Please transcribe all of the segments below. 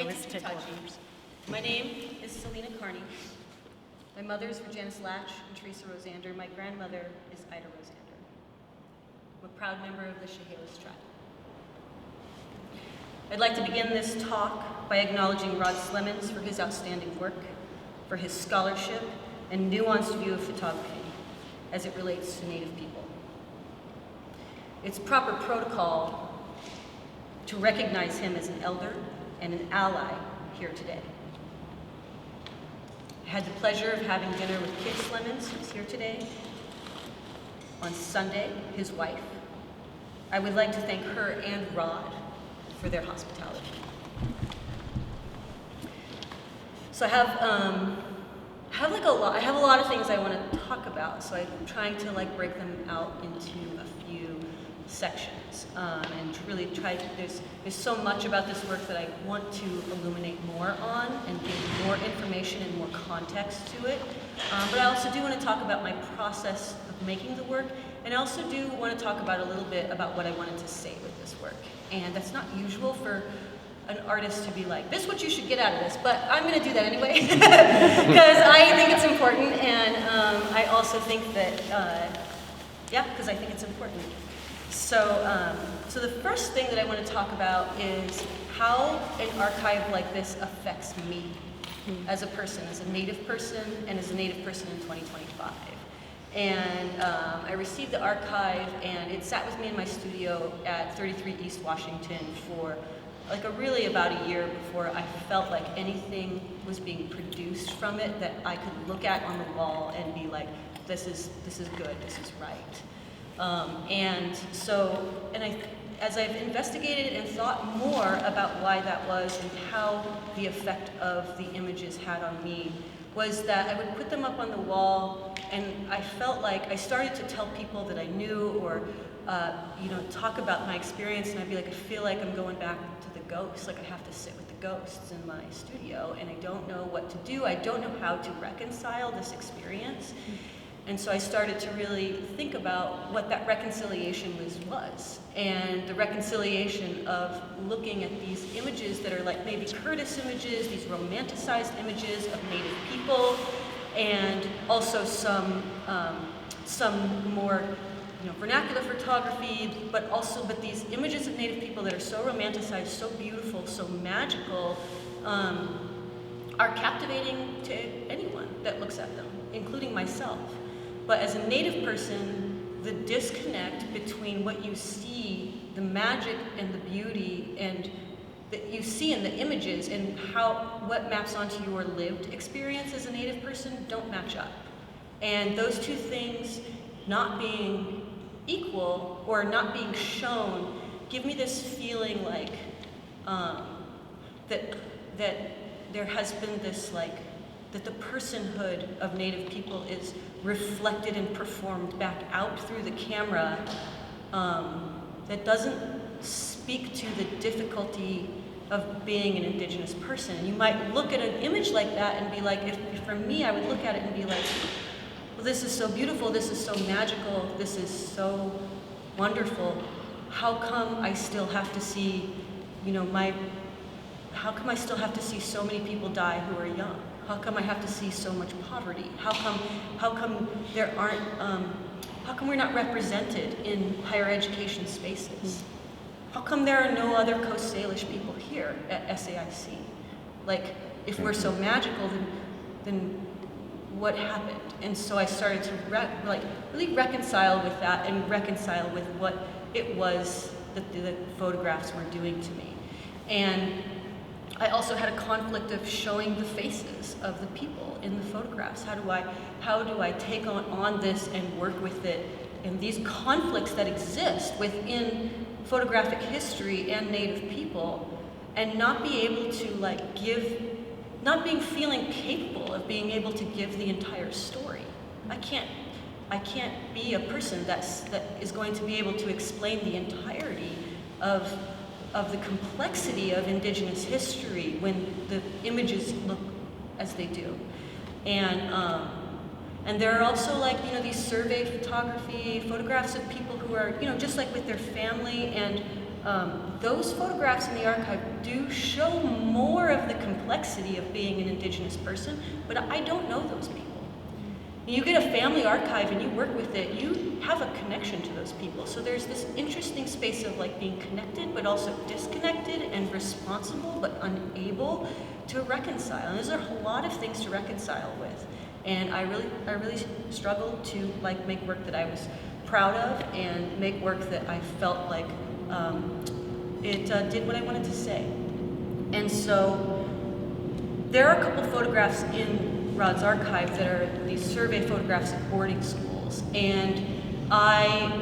I was tickled. My name is Selena Kearney. My mother's were Janice Latch and Teresa Rosander. My grandmother is Ida Rosander. I'm a proud member of the Chehalis tribe. I'd like to begin this talk by acknowledging Rod Slemmons for his outstanding work, for his scholarship and nuanced view of photography as it relates to Native people. It's proper protocol to recognize him as an elder and an ally here today. I had the pleasure of having dinner with Kit Slemmons, who's here today, on Sunday, his wife. I would like to thank her and Rod for their hospitality. So I have a lot of things I want to talk about, so I'm trying to break them out into a few sections and to really try to, there's so much about this work that I want to illuminate more on and give more information and more context to it. But I also do want to talk about my process of making the work, and I also do want to talk about a little bit about what I wanted to say with this work. And that's not usual for an artist to be like, this is what you should get out of this, but I'm going to do that anyway because I think it's important, and I also think that, because I think it's important. So, so the first thing that I want to talk about is how an archive like this affects me as a person, as a Native person, and as a Native person in 2025. And I received the archive, and it sat with me in my studio at 33 East Washington for really about a year before I felt like anything was being produced from it that I could look at on the wall and be like, this is good, this is right. As I've investigated and thought more about why that was and how the effect of the images had on me, was that I would put them up on the wall, and I felt like I started to tell people that I knew, or talk about my experience, and I'd be like, I feel like I'm going back to the ghosts, like I have to sit with the ghosts in my studio, and I don't know what to do. I don't know how to reconcile this experience. And so I started to really think about what that reconciliation was. And the reconciliation of looking at these images that are like maybe Curtis images, these romanticized images of Native people, and also some more vernacular photography, but these images of Native people that are so romanticized, so beautiful, so magical, are captivating to anyone that looks at them, including myself. But as a Native person, the disconnect between what you see, the magic and the beauty, and that you see in the images, and what maps onto your lived experience as a Native person don't match up. And those two things not being equal or not being shown give me this feeling like that there has been this that the personhood of Native people is reflected and performed back out through the camera, that doesn't speak to the difficulty of being an Indigenous person. And you might look at an image like that and be like, if for me, I would look at it and be like, well, this is so beautiful, this is so magical, this is so wonderful. How come I still have to see, how come I still have to see so many people die who are young? How come I have to see so much poverty? How come there aren't, how come we're not represented in higher education spaces? How come there are no other Coast Salish people here at SAIC? Like, if we're so magical, then what happened? And so I started to really reconcile with that and reconcile with what it was that the photographs were doing to me. And I also had a conflict of showing the faces of the people in the photographs. How do I take on this and work with it? And these conflicts that exist within photographic history and Native people, and not be able to not feeling capable of being able to give the entire story. I can't be a person that is going to be able to explain the entirety of the complexity of Indigenous history when the images look as they do. And there are also these survey photography, photographs of people who are, just with their family, and those photographs in the archive do show more of of the complexity of being an Indigenous person, but I don't know those people. You get a family archive and you work with it, you have a connection to those people. So there's this interesting space of like being connected, but also disconnected and responsible, but unable to reconcile. And there's a lot of things to reconcile with. And I really struggled to like make work that I was proud of and make work that I felt like it did what I wanted to say. And so there are a couple photographs in Rod's archive that are these survey photographs of boarding schools. And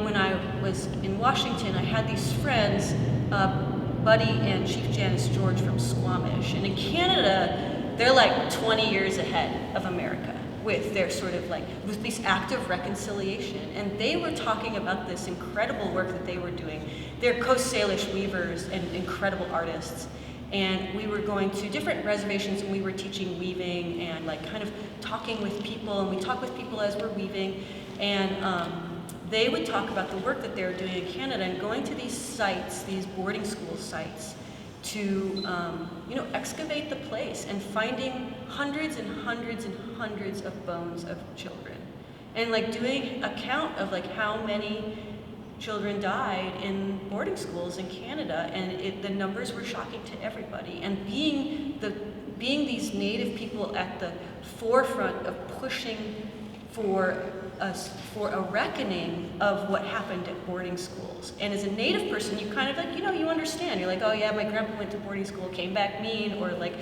when I was in Washington, I had these friends, Buddy and Chief Janice George from Squamish. And in Canada, they're like 20 years ahead of America with their sort of like, with this act of reconciliation. And they were talking about this incredible work that they were doing. They're Coast Salish weavers and incredible artists. And we were going to different reservations and we were teaching weaving and like kind of talking with people, and we talk with people as we're weaving. And they would talk about the work that they were doing in Canada and going to these sites, these boarding school sites, to excavate the place and finding hundreds and hundreds and hundreds of bones of children. And like doing a count of like how many children died in boarding schools in Canada, and the numbers were shocking to everybody. And being these Native people at the forefront of pushing for a reckoning of what happened at boarding schools. And as a Native person, you kind of like, you understand. You're like, oh yeah, my grandpa went to boarding school, came back mean, or like,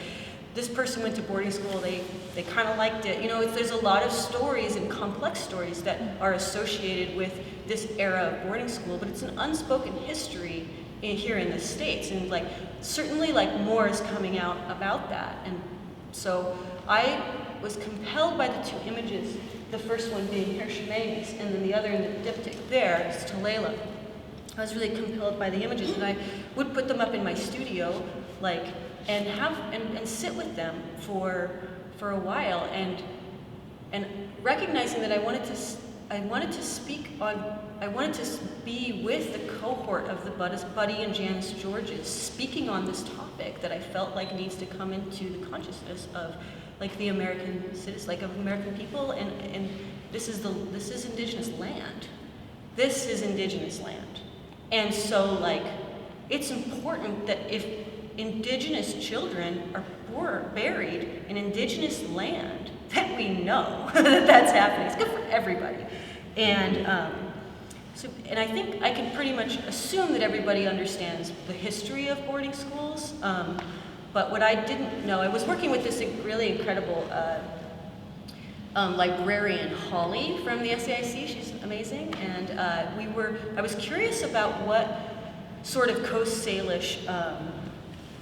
this person went to boarding school, they kind of liked it. There's a lot of stories and complex stories that are associated with this era of boarding school, but it's an unspoken history here in the States. And like, certainly like more is coming out about that. And so I was compelled by the two images, the first one being Hershey's, and then the other in the diptych there is Tulalip. I was really compelled by the images, and I would put them up in my studio, like, and have and sit with them for a while, and recognizing that I wanted to speak on, I wanted to be with the cohort of the Buddy and Janice Georges, speaking on this topic that I felt like needs to come into the consciousness of like the American citizens, like of American people, and this is Indigenous land. This is Indigenous land. And so like, it's important that if Indigenous children are buried in Indigenous land, that we know that that's happening. It's good for everybody. And and I think I can pretty much assume that everybody understands the history of boarding schools. But what I didn't know, I was working with this really incredible librarian, Holly, from the SAIC. She's amazing. And I was curious about what sort of Coast Salish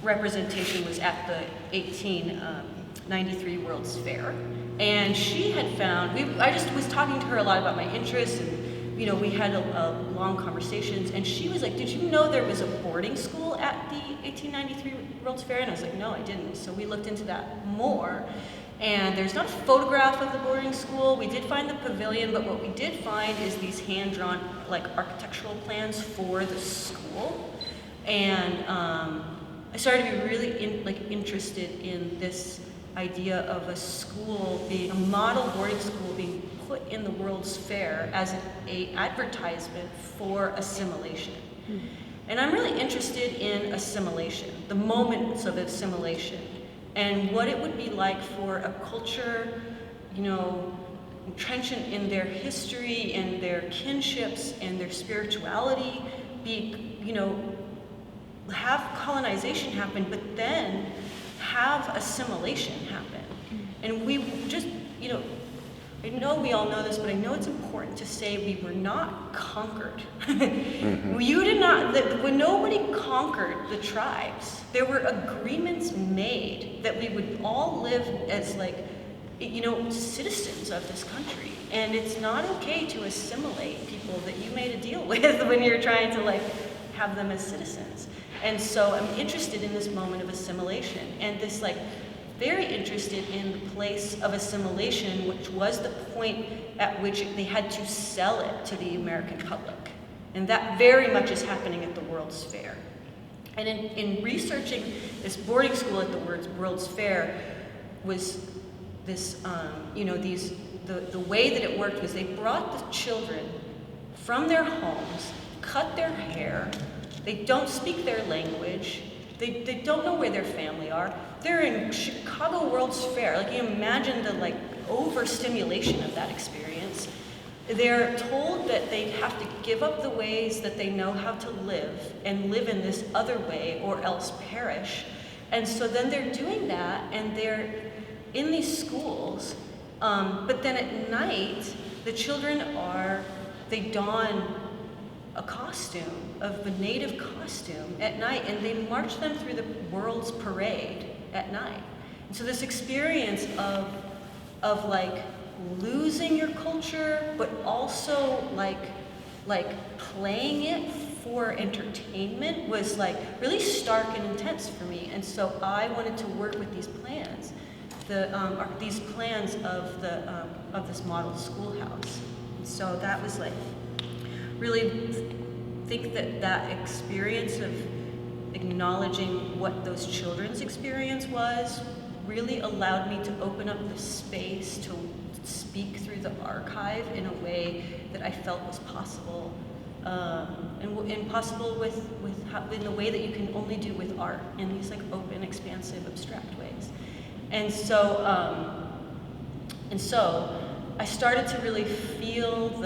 representation was at the 1893 World's Fair. And she had found, I just was talking to her a lot about my interests, and we had a long conversations, and she was like, did you know there was a boarding school at the 1893 World's Fair? And I was like, no, I didn't. So we looked into that more. And there's not a photograph of the boarding school. We did find the pavilion, but what we did find is these hand-drawn like architectural plans for the school. And I started to be really interested in this idea of a school being, a model boarding school being put in the World's Fair as an advertisement for assimilation. Mm-hmm. And I'm really interested in assimilation, the moments of assimilation, and what it would be like for a culture, entrenched in their history and their kinships and their spirituality, have colonization happen, but then have assimilation happen. And we just, I know we all know this, but I know it's important to say we were not conquered. Mm-hmm. You did not, when nobody conquered the tribes, there were agreements made that we would all live as citizens of this country. And it's not okay to assimilate people that you made a deal with when you're trying to have them as citizens. And so I'm interested in this moment of assimilation, and this very interested in the place of assimilation, which was the point at which they had to sell it to the American public. And that very much is happening at the World's Fair. And in researching this boarding school at the World's Fair was this, the way that it worked was they brought the children from their homes, cut their hair, they don't speak their language, they don't know where their family are. They're in Chicago World's Fair. Like, you imagine the overstimulation of that experience. They're told that they have to give up the ways that they know how to live and live in this other way or else perish. And so then they're doing that, and they're in these schools, but then at night, the children they don a costume, of the native costume at night, and they march them through the world's parade at night. And so this experience of losing your culture, but also playing it for entertainment was really stark and intense for me. And so I wanted to work with these plans, these plans of this model schoolhouse. And so that was really think that experience of acknowledging what those children's experience was really allowed me to open up the space to speak through the archive in a way that I felt was possible, and possible in the way that you can only do with art, in these open, expansive, abstract ways. And so I started to really feel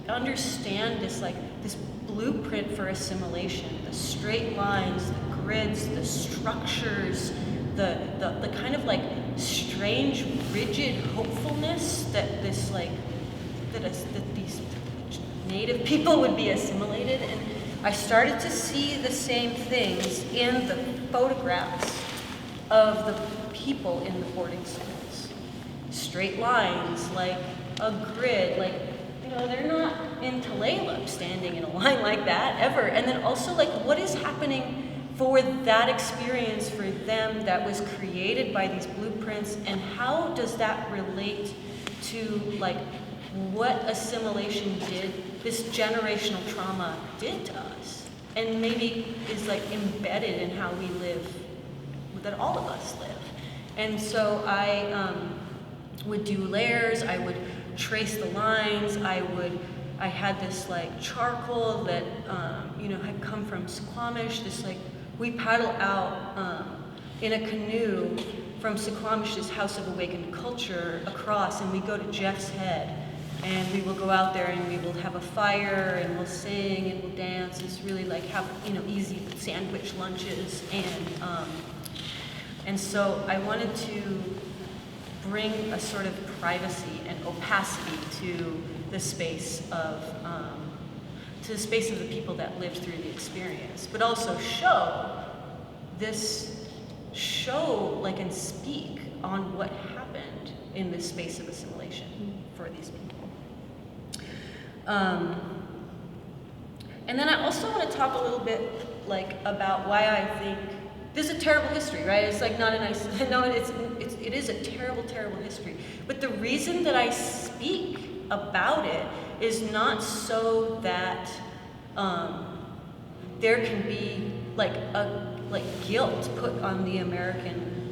understand this blueprint for assimilation, the straight lines, the grids, the structures, the kind of strange, rigid hopefulness that these native people would be assimilated. And I started to see the same things in the photographs of the people in the boarding schools. Straight lines, a grid, they're not in Tulalip standing in a line like that ever. And then also what is happening for that experience for them that was created by these blueprints, and how does that relate to what assimilation did, this generational trauma did to us, and maybe is embedded in how we live, that all of us live. And so I would do layers, I would trace the lines, I had this charcoal that had come from Squamish, we paddle out in a canoe from Suquamish's House of Awakened Culture across, and we go to Jeff's Head, and we will go out there and we will have a fire, and we'll sing and we'll dance. It's really have easy sandwich lunches, and so I wanted to bring a sort of privacy and opacity to the space of the people that lived through the experience, but also show and speak on what happened in this space of assimilation for these people. And then I also want to talk a little bit about why I think this is a terrible history, right? It's not a nice, no, it is a terrible, terrible history. But the reason that I speak about it is not so that there can be guilt put on the American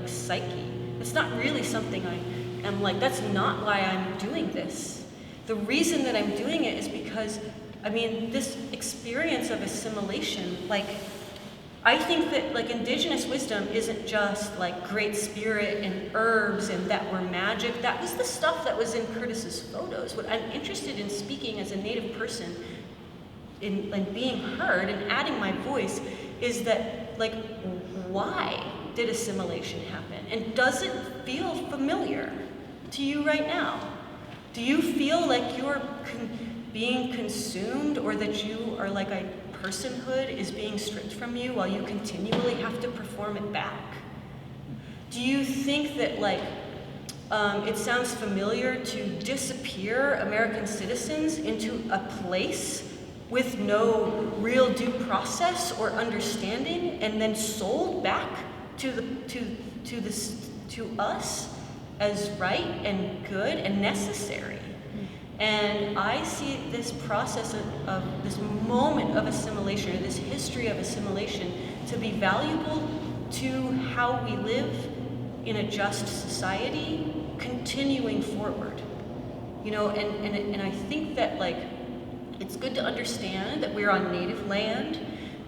psyche. It's not really something I am that's not why I'm doing this. The reason that I'm doing it is because, this experience of assimilation, I think that indigenous wisdom isn't just great spirit and herbs and that were magic. That was the stuff that was in Curtis's photos. What I'm interested in speaking as a Native person, in being heard and adding my voice, is that why did assimilation happen? And does it feel familiar to you right now? Do you feel like you're being consumed, or that you are a personhood is being stripped from you while you continually have to perform it back? Do you think that it sounds familiar to disappear American citizens into a place with no real due process or understanding, and then sold back to us as right and good and necessary? And I see this process of this moment of assimilation, or this history of assimilation, to be valuable to how we live in a just society, continuing forward. You know, and I think that, like, it's good to understand that we're on native land,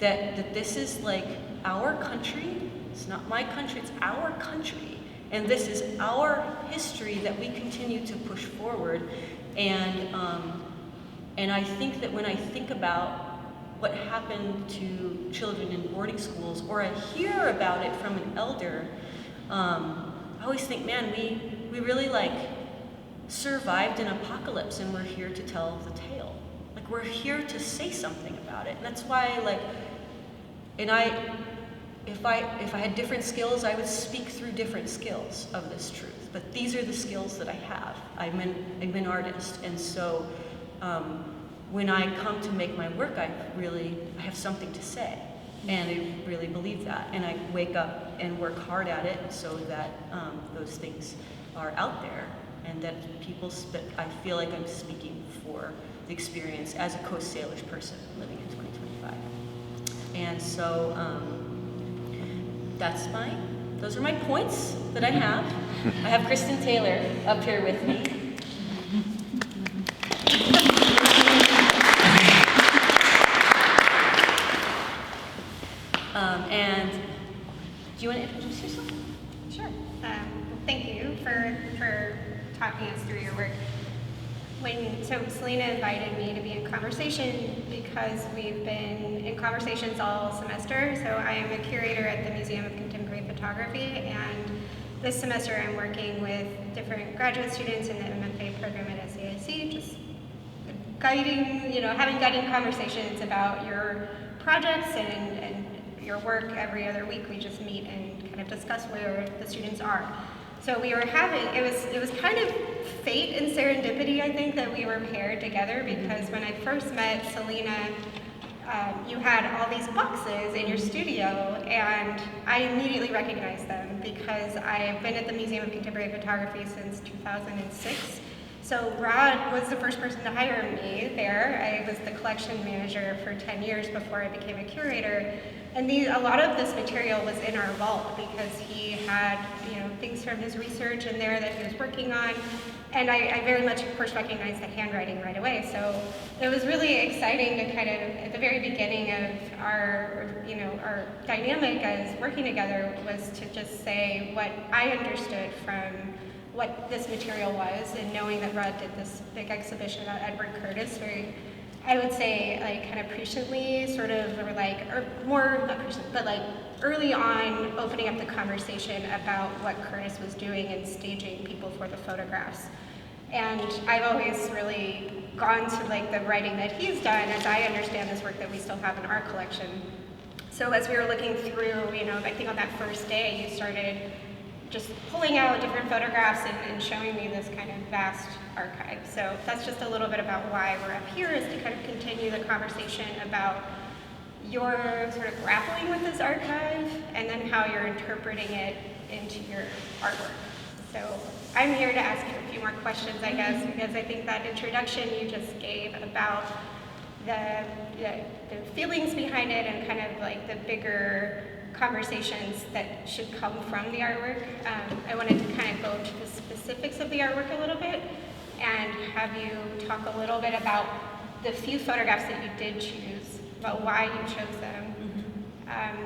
that this is like our country. It's not my country, it's our country. And this is our history that we continue to push forward. And I think that when I think about what happened to children in boarding schools, or I hear about it from an elder, I always think, man, we really like survived an apocalypse, and we're here to tell the tale. Like, we're here to say something about it. And that's why, like, and if I had different skills, I would speak through different skills of this truth. But these are the skills that I have. I'm an artist, and so when I come to make my work, I have something to say, and I really believe that. And I wake up and work hard at it so that those things are out there, and that I feel like I'm speaking for the experience as a Coast Salish person living in 2025. And so those are my points that I have. I have Kristin Taylor up here with me. And do you want to introduce yourself? Sure. Thank you for talking us through your work. So Selena invited me to be in conversation because we've been in conversations all semester. So I am a curator at the Museum of Contemporary Photography, and this semester I'm working with different graduate students in the MFA program at SAIC, just guiding, having guiding conversations about your projects and your work. Every other week we just meet and kind of discuss where the students are. So we were it was kind of fate and serendipity, I think, that we were paired together, because when I first met Selena, you had all these boxes in your studio, and I immediately recognized them because I've been at the Museum of Contemporary Photography since 2006. So Rod was the first person to hire me there. I was the collection manager for 10 years before I became a curator. And a lot of this material was in our vault because he had, things from his research in there that he was working on. And I very much, of course, recognized the handwriting right away. So it was really exciting to kind of, at the very beginning of our dynamic as working together, was to just say what I understood from what this material was, and knowing that Rod did this big exhibition about Edward Curtis, very, I would say, like, kind of presciently, sort of, or more, not prescient, but like early on, opening up the conversation about what Curtis was doing and staging people for the photographs. And I've always really gone to, like, the writing that he's done, as I understand this work that we still have in our collection. So as we were looking through, I think on that first day, you started just pulling out different photographs and showing me this kind of vast archive. So that's just a little bit about why we're up here, is to kind of continue the conversation about your sort of grappling with this archive, and then how you're interpreting it into your artwork. So I'm here to ask you a few more questions, I guess, because I think that introduction you just gave about the feelings behind it, and kind of like the bigger conversations that should come from the artwork. I wanted to kind of go to the specifics of the artwork a little bit, and have you talk a little bit about the few photographs that you did choose, about why you chose them.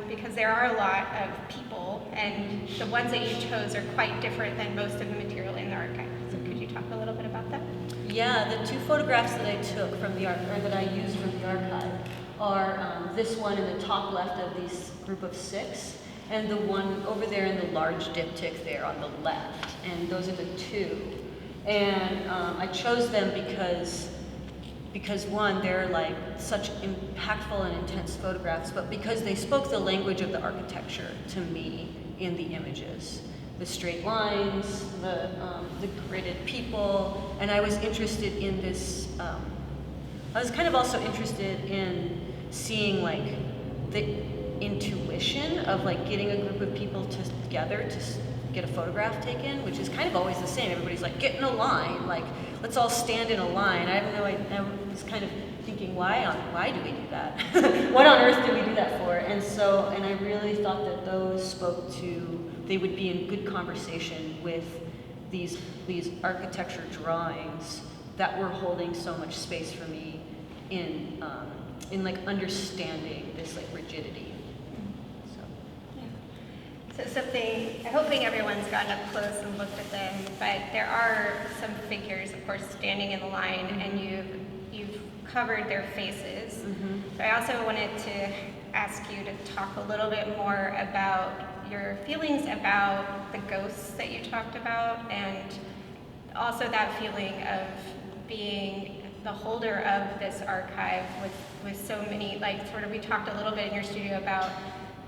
Because there are a lot of people, and the ones that you chose are quite different than most of the material in the archive. So could you talk a little bit about that? Yeah, the two photographs that I took from the that I used from the archive are this one in the top left of this group of 6, and the one over there in the large diptych there on the left. And those are the two. And I chose them because one, they're like such impactful and intense photographs, but because they spoke the language of the architecture to me in the images. The straight lines, the gridded people, and I was interested in this, I was kind of also interested in seeing, like, intuition of like getting a group of people together to get a photograph taken, which is kind of always the same. Everybody's like, get in a line, like, let's all stand in a line. I was kind of thinking, why do we do that? What on earth do we do that for? And I really thought that those spoke to, they would be in good conversation with these architecture drawings that were holding so much space for me in like understanding this like rigidity. So something, I'm hoping everyone's gotten up close and looked at them, but there are some figures, of course, standing in the line, and you've covered their faces. Mm-hmm. So I also wanted to ask you to talk a little bit more about your feelings about the ghosts that you talked about, and also that feeling of being the holder of this archive with so many, like sort of we talked a little bit in your studio about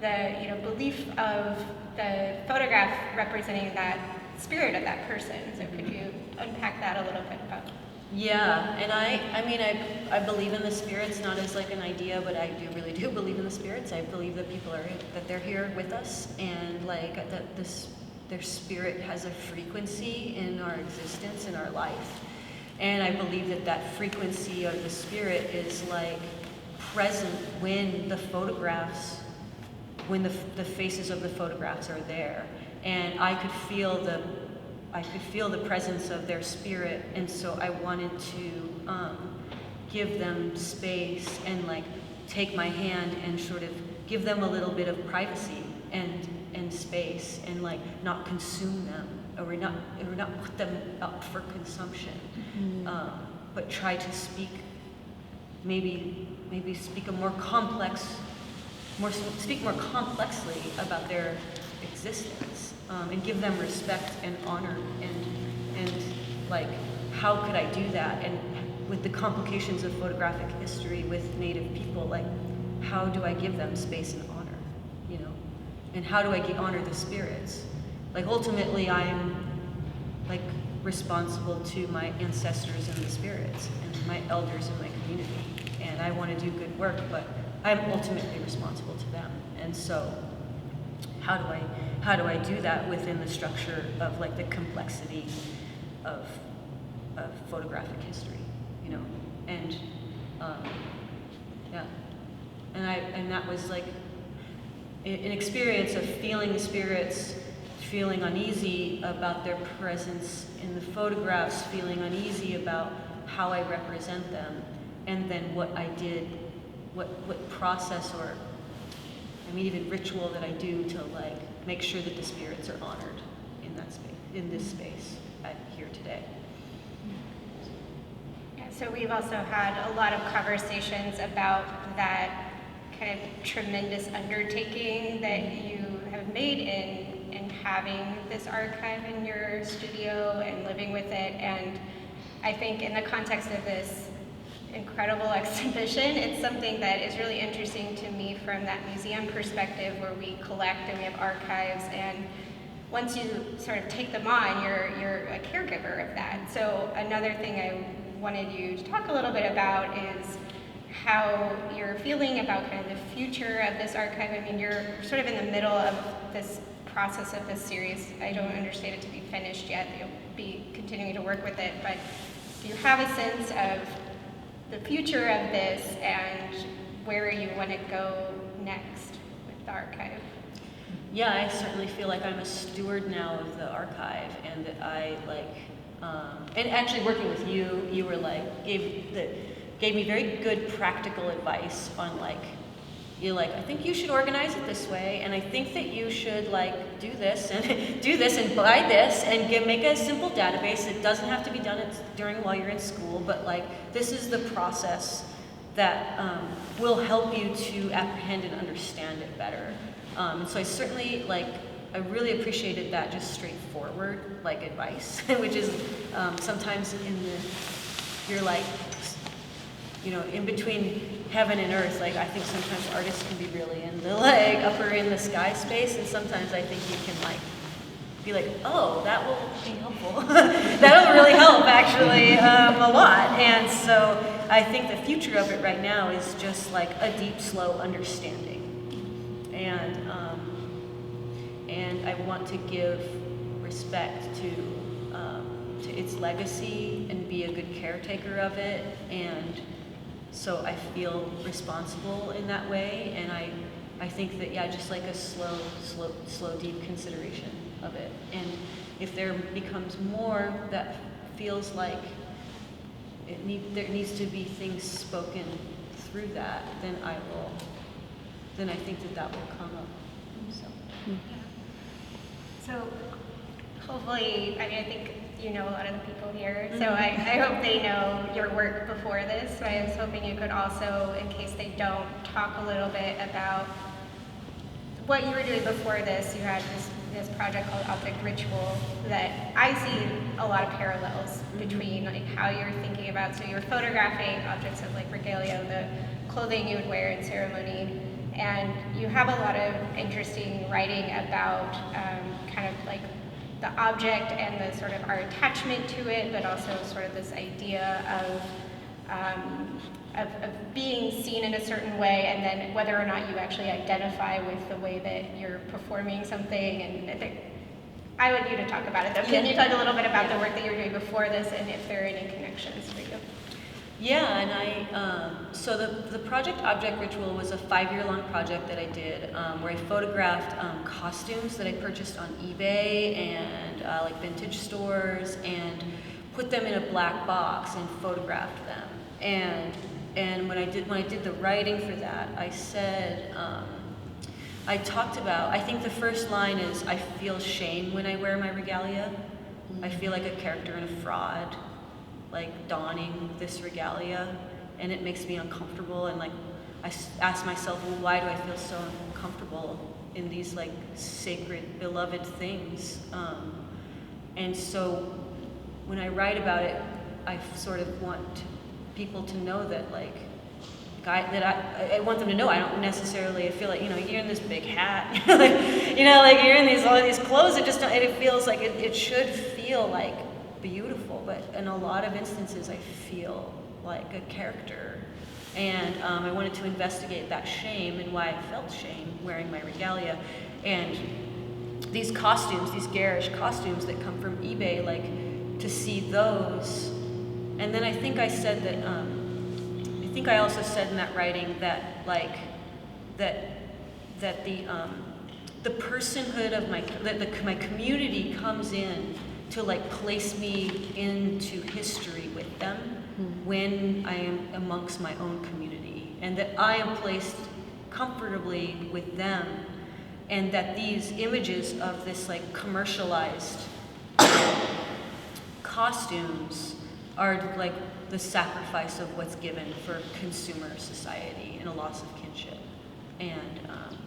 the belief of the photograph representing that spirit of that person. So could you unpack that a little bit about? Yeah, and I believe in the spirits, not as like an idea, but I really do believe in the spirits. I believe that that they're here with us, and like that their spirit has a frequency in our existence, in our life. And I believe that frequency of the spirit is like present when the photographs, when the faces of the photographs are there. And I could feel the presence of their spirit, and so I wanted to give them space and like take my hand and sort of give them a little bit of privacy and space, and like not consume them or not put them up for consumption, but try to speak maybe speak more complexly about their existence, and give them respect and honor, and like, how could I do that? And with the complications of photographic history with Native people, like, how do I give them space and honor, and how do I honor the spirits? Like, ultimately, I'm like responsible to my ancestors and the spirits and my elders in my community, and I want to do good work, but I'm ultimately responsible to them. And so how do I do that within the structure of like the complexity of photographic history, and yeah, and that was like an experience of feeling the spirits, feeling uneasy about their presence in the photographs, feeling uneasy about how I represent them, and then what I did, what process or even ritual that I do to like make sure that the spirits are honored in that space, in this space here today. Yeah, so we've also had a lot of conversations about that kind of tremendous undertaking that you have made in having this archive in your studio and living with it. And I think in the context of this incredible exhibition, it's something that is really interesting to me from that museum perspective, where we collect and we have archives, and once you sort of take them on, you're a caregiver of that. So another thing I wanted you to talk a little bit about is how you're feeling about kind of the future of this archive. I mean, you're sort of in the middle of this process of this series. I don't understand it to be finished yet. You'll be continuing to work with it, but do you have a sense of the future of this and where you want to go next with the archive? Yeah, I certainly feel like I'm a steward now of the archive, and that I like, and actually working with you, you were like, gave me very good practical advice on like, you're like, I think you should organize it this way, and I think that you should like do this and buy this and make a simple database. It doesn't have to be done while you're in school, but like this is the process that will help you to apprehend and understand it better. And so I certainly I really appreciated that just straightforward like advice, which is sometimes you're like, in between heaven and earth, like I think sometimes artists can be really in the like upper in the sky space, and sometimes I think you can like be like, oh, that will be helpful. That'll really help actually a lot. And so I think the future of it right now is just like a deep, slow understanding. and I want to give respect to its legacy and be a good caretaker of it, and so I feel responsible in that way, and I think that, yeah, just like a slow, deep consideration of it. And if there becomes more that feels like there needs to be things spoken through that, then I think that will come up. So hopefully, I mean, I think you know a lot of the people here, so I hope they know your work before this. So I was hoping you could also, in case they don't, talk a little bit about what you were doing before this. You had this project called Object Ritual that I see a lot of parallels between like how you're thinking about, so you're photographing objects of like regalia, the clothing you would wear in ceremony, and you have a lot of interesting writing about kind of like the object and the sort of our attachment to it, but also sort of this idea of being seen in a certain way, and then whether or not you actually identify with the way that you're performing something. And I think I want you to talk about it though. Can you talk a little bit about the work that you were doing before this, and if there are any connections for you? Yeah, and so the project Object Ritual was a 5-year-long project that I did, where I photographed costumes that I purchased on eBay and like vintage stores, and put them in a black box and photographed them. And when I did the writing for that, I said, I talked about, I think the first line is, I feel shame when I wear my regalia. I feel like a character in a fraud, like donning this regalia, and it makes me uncomfortable. And like, I ask myself, well, why do I feel so uncomfortable in these like sacred, beloved things? And so when I write about it, I sort of want people to know that like, I want them to know I don't necessarily feel like, you're in this big hat, like, like you're in all these clothes. It feels like it should feel like beautiful, but in a lot of instances I feel like a character. And I wanted to investigate that shame and why I felt shame wearing my regalia. And these costumes, these garish costumes that come from eBay, like to see those. And then I think I said that, I think I also said in that writing that like, that the personhood of my community comes in to like place me into history with them when I am amongst my own community, and that I am placed comfortably with them, and that these images of this like commercialized costumes are like the sacrifice of what's given for consumer society and a loss of kinship. And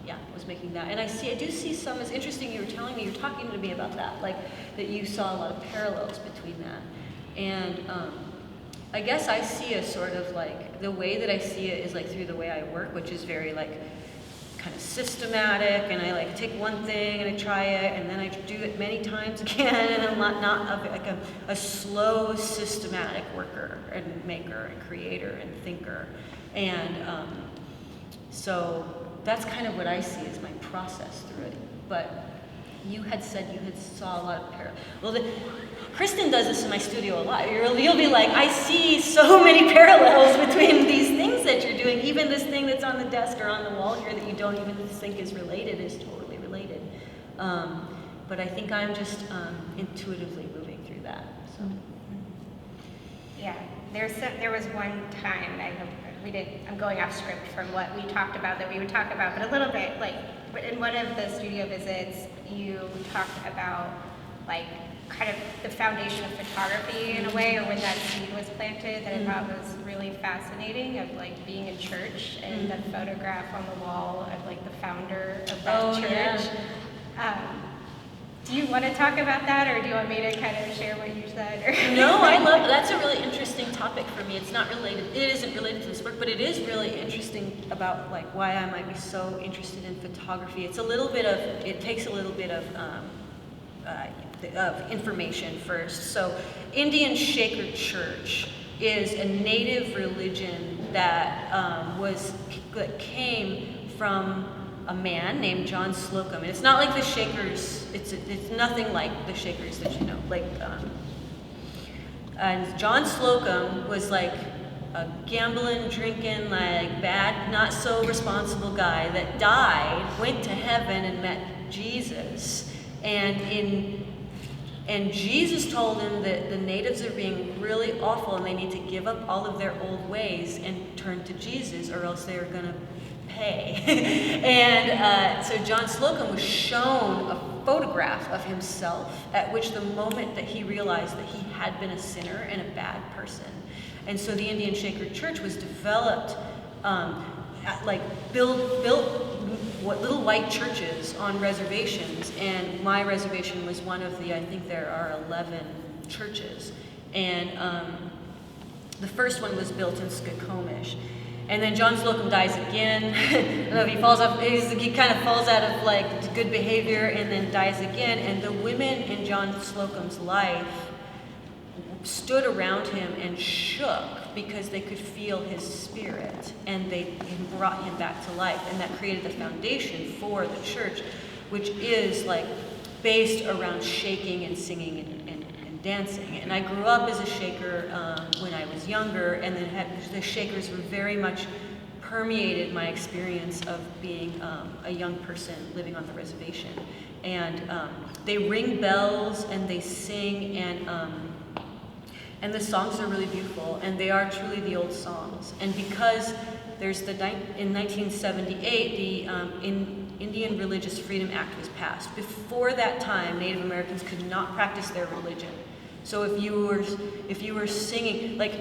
yeah, I was making that. And I do see some, it's interesting you were telling me, you were talking to me about that, like that you saw a lot of parallels between that. And I guess I see a sort of like, the way that I see it is like through the way I work, which is very like kind of systematic, and I like take one thing and I try it, and then I do it many times again, and I'm not like a slow, systematic worker and maker and creator and thinker. And so that's kind of what I see as my process through it. But you had said you saw a lot of parallels. Well, Kristin does this in my studio a lot. You'll be like, I see so many parallels between these things that you're doing. Even this thing that's on the desk or on the wall here that you don't even think is related is totally related. But I think I'm just intuitively moving through that. So. Yeah, there was one time, I'm going off script from what we talked about that we would talk about, but a little bit, like, in one of the studio visits, you talked about, like, kind of the foundation of photography in a way, or when that seed was planted, that I thought was really fascinating, of, like, being in church, and the photograph on the wall of, like, the founder of that church. Yeah. Do you want to talk about that, or do you want me to kind of share what you said? No, I love, that's a really interesting topic for me. It's not related, it isn't related to this work, but it is really interesting about like why I might be so interested in photography. It's a little bit of, it takes a little bit of information first. So Indian Shaker Church is a native religion that that came from a man named John Slocum. And it's not like the Shakers, it's nothing like the Shakers that you know. And John Slocum was like a gambling, drinking, like bad, not so responsible guy that died, went to heaven and met Jesus. And Jesus told him that the natives are being really awful and they need to give up all of their old ways and turn to Jesus or else they are going to pay. And so John Slocum was shown a photograph of himself at which the moment that he realized that he had been a sinner and a bad person. And so the Indian Shaker Church was developed, built what little white churches on reservations, and my reservation was one of the, I think there are 11 churches, and the first one was built in Skokomish, and then John Slocum dies again. I don't know if he falls off, he kind of falls out of like good behavior and then dies again, and the women in John Slocum's life stood around him and shook because they could feel his spirit, and they brought him back to life, and that created the foundation for the church, which is like based around shaking and singing and dancing. And I grew up as a Shaker when I was younger, and then the Shakers were very much permeated my experience of being a young person living on the reservation. And they ring bells and they sing, and the songs are really beautiful, and they are truly the old songs. And because there's in 1978, the Indian Religious Freedom Act was passed. Before that time, Native Americans could not practice their religion. So if you were singing, like,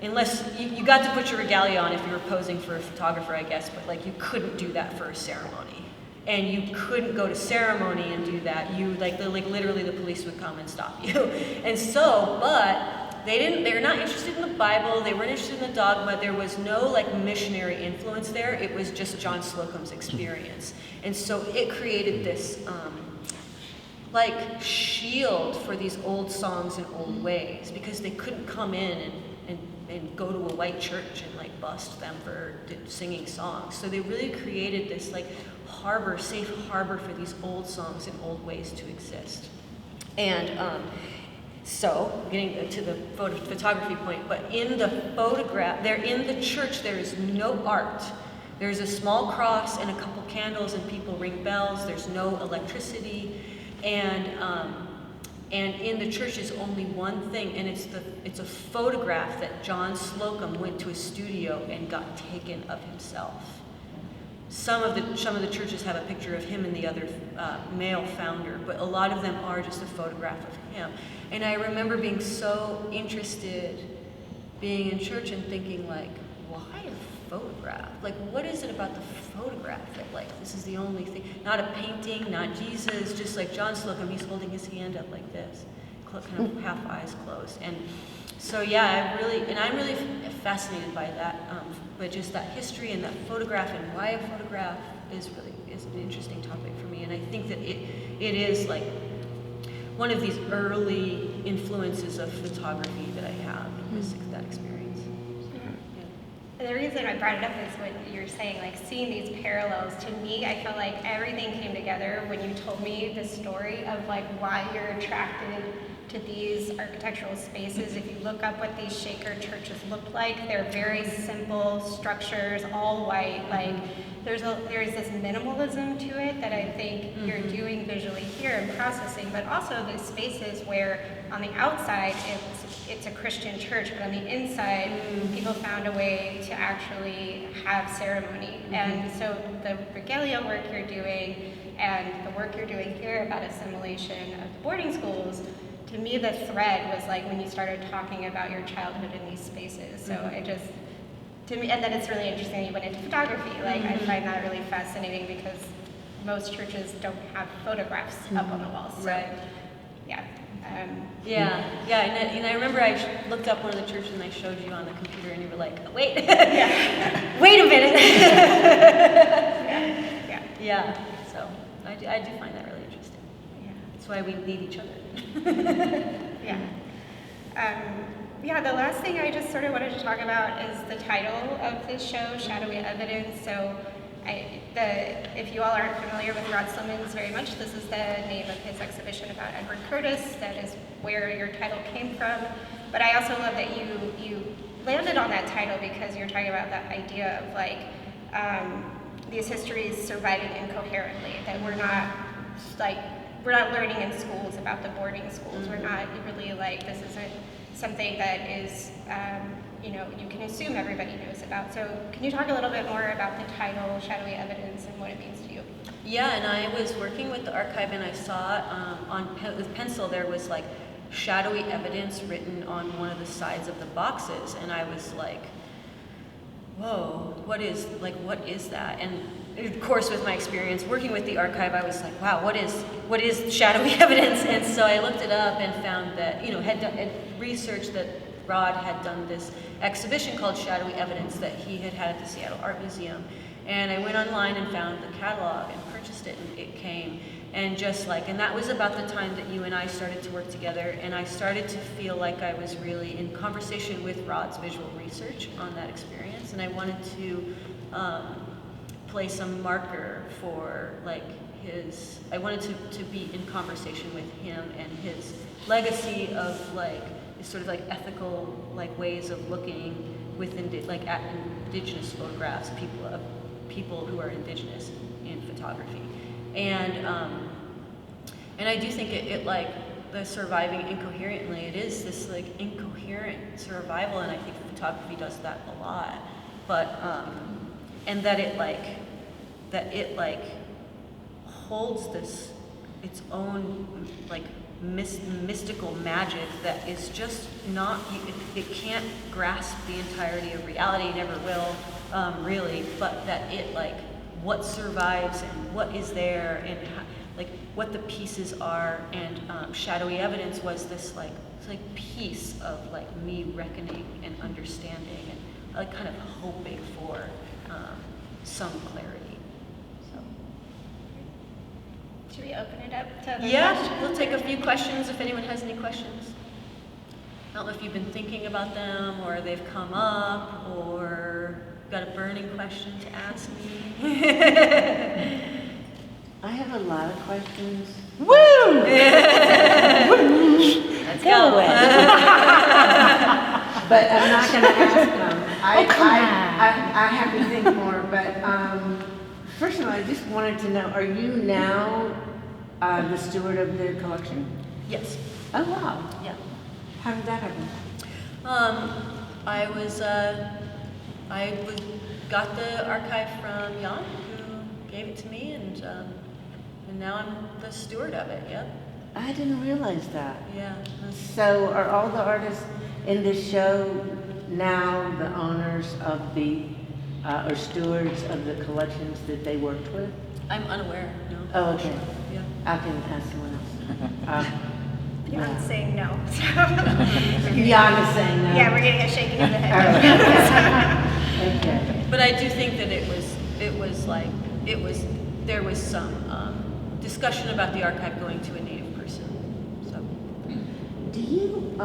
unless you got to put your regalia on if you were posing for a photographer, I guess, but like you couldn't do that for a ceremony. And you couldn't go to ceremony and do that. You literally the police would come and stop you. And so, but they were not interested in the Bible, they weren't interested in the dogma, there was no like missionary influence there, it was just John Slocum's experience. And so it created this like shield for these old songs and old ways, because they couldn't come in and go to a white church and like bust them for singing songs. So they really created this like safe harbor for these old songs and old ways to exist. And so, getting to the photography point, but in the photograph, in the church, there is no art. There's a small cross and a couple candles, and people ring bells. There's no electricity, and in the church is only one thing, and it's a photograph that John Slocum went to a studio and got taken of himself. Some of the churches have a picture of him and the other male founder, but a lot of them are just a photograph of him. And I remember being so interested being in church and thinking like, why a photograph? Like, what is it about the photograph that like, this is the only thing? Not a painting, not Jesus, just like John Slocum, he's holding his hand up like this, kind of half eyes closed. And so yeah, I'm really fascinated by that, but just that history and that photograph and why a photograph is an interesting topic for me. And I think that it is like one of these early influences of photography that I have, is that experience. And the reason I brought it up is what you're saying, like seeing these parallels. To me, I felt like everything came together when you told me the story of like why you're attracted to these architectural spaces. If you look up what these Shaker churches look like, they're very simple structures, all white. Like there's this minimalism to it that I think you're doing visually here and processing, but also the spaces where on the outside it's a Christian church, but on the inside people found a way to actually have ceremony. And so the regalia work you're doing and the work you're doing here about assimilation of the boarding schools, to me the thread was like when you started talking about your childhood in these spaces. So to me, and then it's really interesting you went into photography. Like I find that really fascinating because most churches don't have photographs up on the walls. So, right. Yeah. And I remember I looked up one of the churches and I showed you on the computer and you were like, wait, wait a minute. Yeah. So I do find that really interesting. Yeah. That's why we need each other. The last thing I just sort of wanted to talk about is the title of this show, Shadowy Evidence. So if you all aren't familiar with Rod Slemmons very much, this is the name of his exhibition about Edward Curtis. That is where your title came from. But I also love that you landed on that title because you're talking about that idea of like these histories surviving incoherently, that we're not learning in schools about the boarding schools. We're not really like, this isn't something that is, you can assume everybody knows about. So can you talk a little bit more about the title, Shadowy Evidence, and what it means to you? Yeah, and I was working with the archive and I saw with pencil there was like shadowy evidence written on one of the sides of the boxes, and I was like, whoa, what is that? And of course, with my experience working with the archive, I was like, wow, what is shadowy evidence? And so I looked it up and found that, had researched that Rod had done this exhibition called Shadowy Evidence that he had at the Seattle Art Museum. And I went online and found the catalog and purchased it, and it came. And and that was about the time that you and I started to work together, and I started to feel like I was really in conversation with Rod's visual research on that experience, and I wanted to place a marker for I wanted to be in conversation with him and his legacy of sort of ethical ways of looking with at indigenous photographs, people who are indigenous in photography. And I do think it the surviving incoherently, it is this incoherent survival, and I think photography does that a lot. But and that it holds its own mystical magic that is just not, it can't grasp the entirety of reality, never will, really, but that it what survives and what is there and how, what the pieces are, and Shadowy Evidence was this piece of me reckoning and understanding and kind of hoping for some clarity. So. Should we open it up to other questions? We'll take a few questions if anyone has any questions. I don't know if you've been thinking about them or they've come up or got a burning question to ask me. I have a lot of questions. Woo! Let's go. But I'm not going to ask them. I have to think more. But first of all, I just wanted to know, are you now the steward of the collection? Yes. Oh, wow. Yeah. How did that happen? I got the archive from Jan, who gave it to me, and now I'm the steward of it. Yep. I didn't realize that. Yeah. So are all the artists in this show now the owners of the, or stewards of the collections that they worked with? I'm unaware, no. Oh, okay. Yeah. I can ask someone else. Jan's saying no. Jan is saying no. Yeah, we're getting a shaking of the head. Okay. But I do think that there was some discussion about the archive going to a native person. So. Do you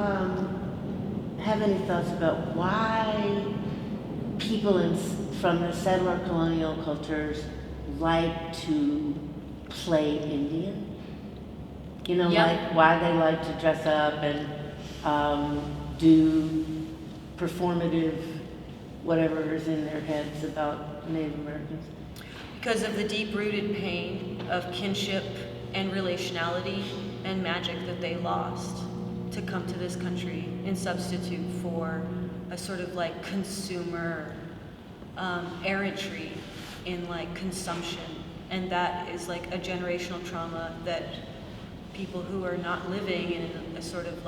have any thoughts about why people from the settler colonial cultures like to play Indian? Yep. Why they like to dress up and do performative whatever is in their heads about Native Americans? Because of the deep-rooted pain of kinship and relationality and magic that they lost to come to this country in substitute for a sort of consumer errantry in consumption. And that is a generational trauma that people who are not living in a sort of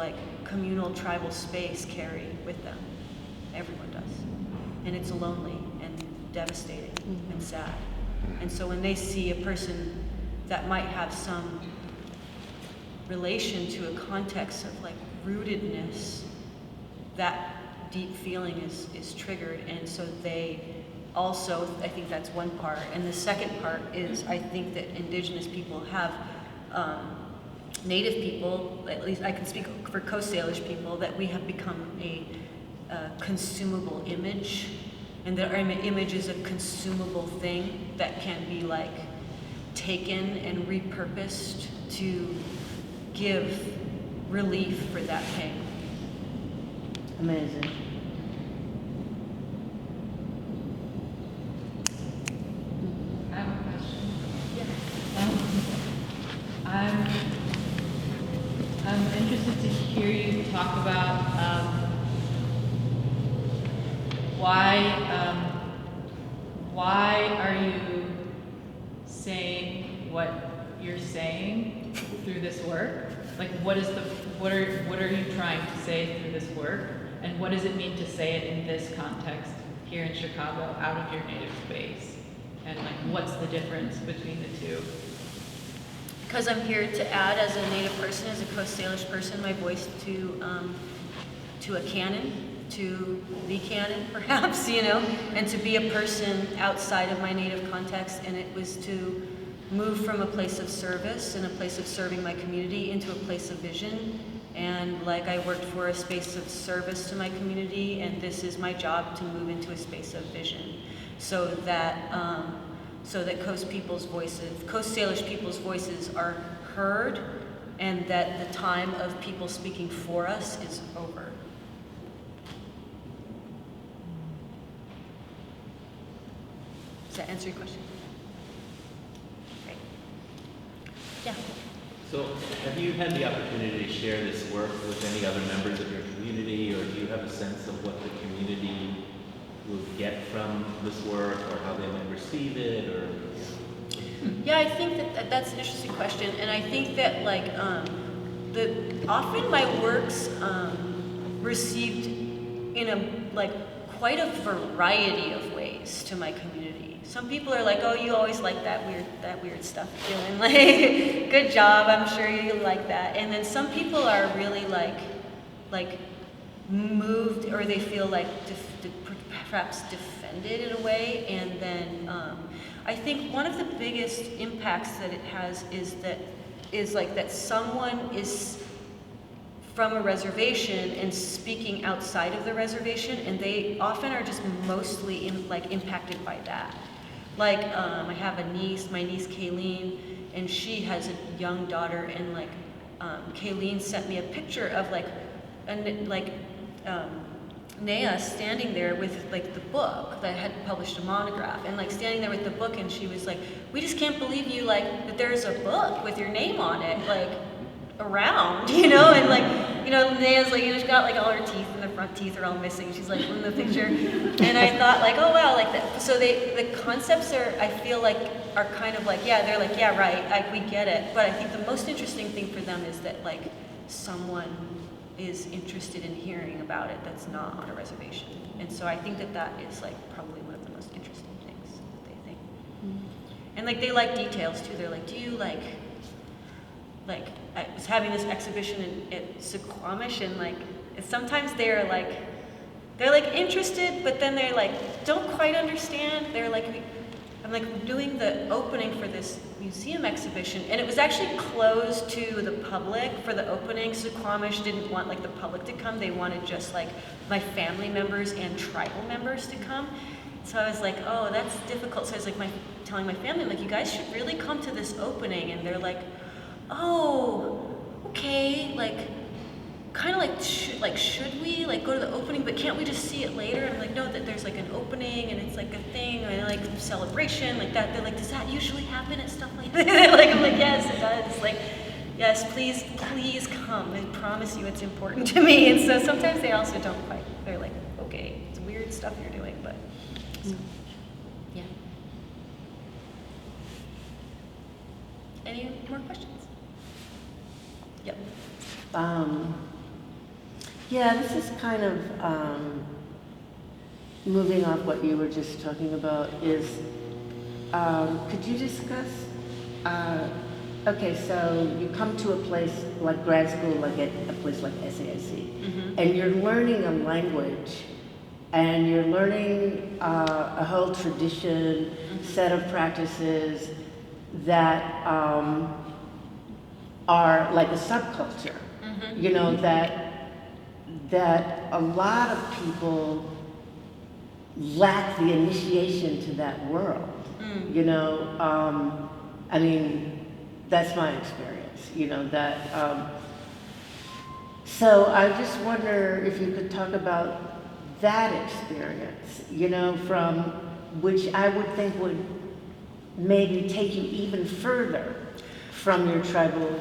communal tribal space carry with them. Everyone does. And it's lonely and devastating and sad. And so when they see a person that might have some relation to a context of rootedness, that deep feeling is triggered. And so they also, I think that's one part. And the second part is I think that indigenous people have Native people, at least I can speak for Coast Salish people, that we have become a consumable image, and the image is a consumable thing that can be like taken and repurposed to give relief for that pain. Amazing. I have a question. I'm interested to hear you talk about why are you saying what you're saying through this work? Like, what are you trying to say through this work, and what does it mean to say it in this context here in Chicago, out of your native space? And like, what's the difference between the two? Because I'm here to add, as a Native person, as a Coast Salish person, my voice to a canon, to the canon, perhaps, you know, and to be a person outside of my native context. And it was to move from a place of service and a place of serving my community into a place of vision. And like, I worked for a space of service to my community, and this is my job to move into a space of vision, so that Coast Salish people's voices are heard, and that the time of people speaking for us is over. Does that answer your question? Great. Yeah. So have you had the opportunity to share this work with any other members of your community, or do you have a sense of what the community will get from this work, or how they might receive it, or? Yeah, I think that's an interesting question, and I think that like often my works received in a like quite a variety of ways to my community. Some people are like, "Oh, you always like that weird stuff you're doing. Like, good job. I'm sure you like that." And then some people are really like moved, or they feel like perhaps defended in a way. And then I think one of the biggest impacts that it has is that someone is from a reservation and speaking outside of the reservation, and they often are just mostly impacted by that. Like, I have a niece, my niece Kayleen, and she has a young daughter, and like Kayleen sent me a picture of Naya standing there with like the book that had published a monograph, and like standing there with the book, and she was like, "We just can't believe you, like, that there's a book with your name on it, like, around," you know. And like, you know, Naya's like, you know, she's got like all her teeth, and the front teeth are all missing. She's like in the picture, and I thought like, oh wow, like that. So the concepts I feel like are kind of like, yeah, they're like, yeah, right, we get it. But I think the most interesting thing for them is that like someone is interested in hearing about it that's not on a reservation. And so I think that is like probably one of the most interesting things that they think. And like, they like details too. They're like, do you like I was having this exhibition at Suquamish, and like sometimes they're like interested, but then they're like don't quite understand. They're like, I'm like doing the opening for this museum exhibition, and it was actually closed to the public for the opening. Suquamish didn't want like the public to come. They wanted just like my family members and tribal members to come. So I was like, oh, that's difficult. So I was like telling my family, like, you guys should really come to this opening. And they're like, oh, okay, like, kind of like, should we like go to the opening, but can't we just see it later? And I'm like, no, that there's like an opening, and it's like a thing, and like celebration, like that. They're like, does that usually happen at stuff like that? Like, I'm like, yes, it does. Like, yes, please come. I promise you it's important to me. And so sometimes they also don't quite, they're like, okay, it's weird stuff you're doing, but, so, yeah. Any more questions? Yep. Yeah, this is kind of moving off what you were just talking about. Could you discuss? Okay, so you come to a place like grad school, like at a place like SAIC, and you're learning a language, and you're learning a whole tradition, set of practices that are like a subculture. You know, that a lot of people lack the initiation to that world. You know, I mean, that's my experience, you know, that, so I just wonder if you could talk about that experience, you know, from which I would think would maybe take you even further from your tribal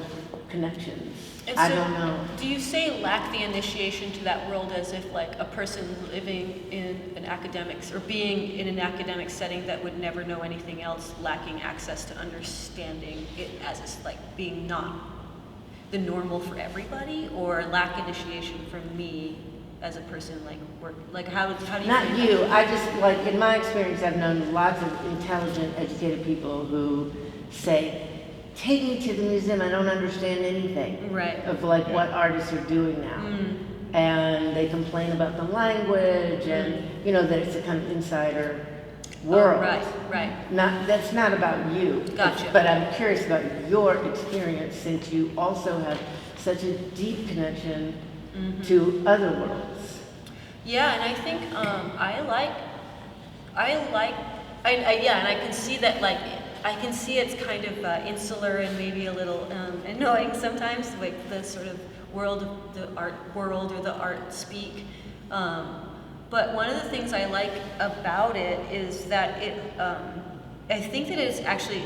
connections. And I so, don't know. do you say lack the initiation to that world as if like a person living in an academics or being in an academic setting that would never know anything else, lacking access to understanding it as it's like being not the normal for everybody, or lack initiation from me as a person like how do you Not think you, that? I just, like, in my experience, I've known lots of intelligent, educated people who say, take me to the museum, I don't understand anything. Right. Of like what artists are doing now. And they complain about the language and, you know, that it's a kind of insider world. Oh, right. That's not about you. Gotcha. But I'm curious about your experience, since you also have such a deep connection to other worlds. Yeah, and I think yeah, and I can see that, like, I can see it's kind of insular and maybe a little annoying sometimes, like the sort of world of the art world or the art speak. But one of the things I like about it is that I think that it's actually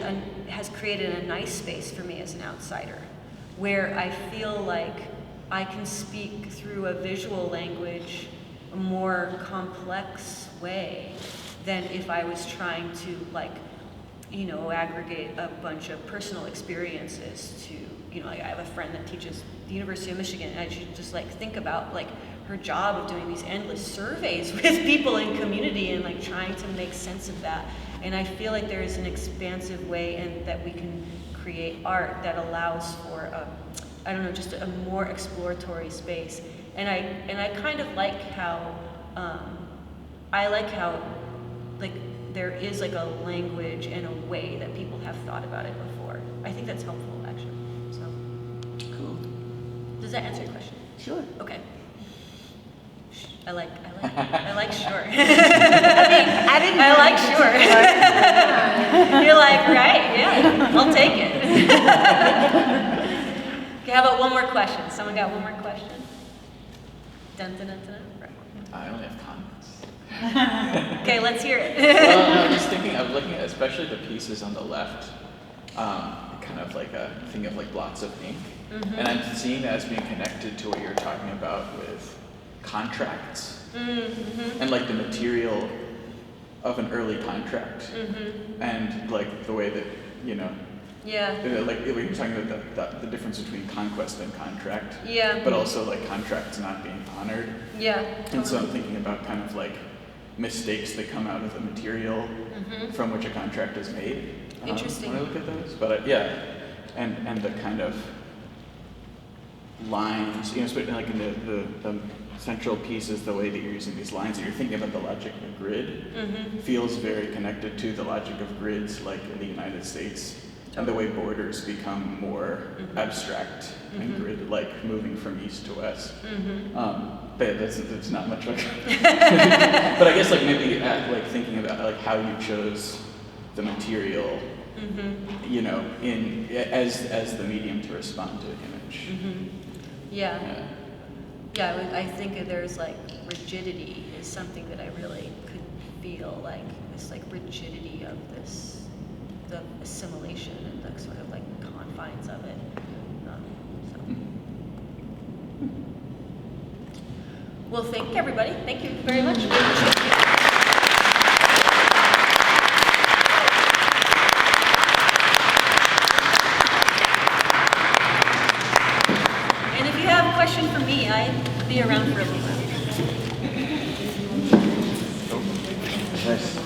has created a nice space for me as an outsider, where I feel like I can speak through a visual language a more complex way than if I was trying to, like, you know, aggregate a bunch of personal experiences to, you know, like I have a friend that teaches at the University of Michigan, and I should just like think about like her job of doing these endless surveys with people in community and like trying to make sense of that. And I feel like there is an expansive way and that we can create art that allows for I don't know, just a more exploratory space. And I kind of like how like there is like a language and a way that people have thought about it before. I think that's helpful, actually. So, Cool. does that answer your question? Sure. Okay. I like sure. I didn't I like sure. You're like, right? Yeah, I'll take it. Okay, how about one more question? Someone got one more question? Dun, dun, dun, dun. Right. I only have comments. Okay, let's hear it. Well, I was thinking of looking at especially the pieces on the left, kind of like a thing of like blots of ink. And I'm seeing that as being connected to what you're talking about with contracts and like the material of an early contract and like the way that, you know, Yeah. like we were talking about the difference between conquest and contract, Yeah. but also like contracts not being honored. Yeah. And so I'm thinking about kind of like mistakes that come out of the material from which a contract is made. Interesting. When I look at those, but yeah, and the kind of lines, you know, especially like in the central piece is the way that you're using these lines, that you're thinking about the logic of a grid feels very connected to the logic of grids, like in the United States, and the way borders become more abstract and grid, like moving from east to west. But that's not much like. But I guess like maybe like thinking about like how you chose the material, you know, in as the medium to respond to an image. Yeah. Yeah, I think there's like rigidity is something that I really could feel, like this like rigidity of this, the assimilation and the sort of like confines of it. Well, thank you, everybody. Thank you very much. And if you have a question for me, I'd be around for a little bit. Nice.